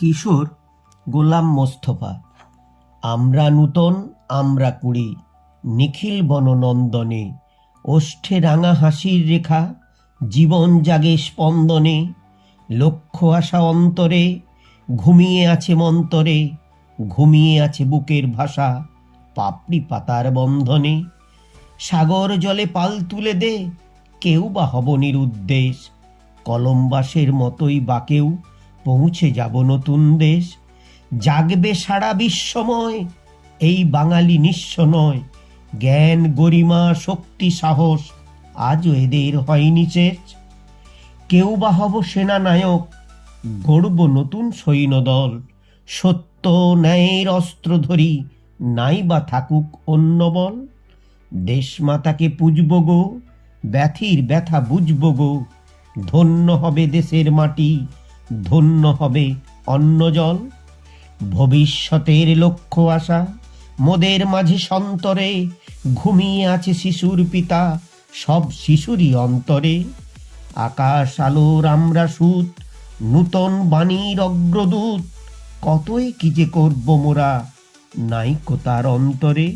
কিশোর গোলাম মোস্তফা। আমরা নূতন আমরা কুড়ি, নিখিল বননন্দনে, ওষ্ঠে রাঙা হাসির রেখা, জীবন জাগে স্পন্দনে। লক্ষ্য আশা অন্তরে, ঘুমিয়ে আছে মন্তরে, ঘুমিয়ে আছে বুকের ভাষা, পাপড়ি পাতার বন্ধনে। সাগর জলে পাল তুলে দে, কেউ বা হব নিরুদ্দেশ, কলম্বাসের মতোই বাকেও পৌঁছে যাব নতুন দেশ। জাগবে সারা বিশ্বময়, এই বাঙালি নিঃস্ব নয়, জ্ঞান গরিমা শক্তি সাহস আজও এদের হয়নি শেষ। কেউ বা হব সেনানায়ক, গড়ব নতুন সৈন্যদল, সত্য ন্যায়ের অস্ত্র ধরি, নাই বা থাকুক অন্য বল। দেশমাতাকে পুজব গো, ব্যথির ব্যথা বুঝব গো, ধন্য হবে দেশের মাটি, ধন্য হবে অন্ন জল। ভবিষ্যতের লক্ষ্য আশা মোদের মাঝে সন্তরে, ঘুমিয়ে আছে শিশুর পিতা সব শিশুরই অন্তরে। আকাশ আলোর আমরা সুত, নূতন বাণীর অগ্রদূত, কতই কি যে করব মোরা, নাইকো তার অন্তরে।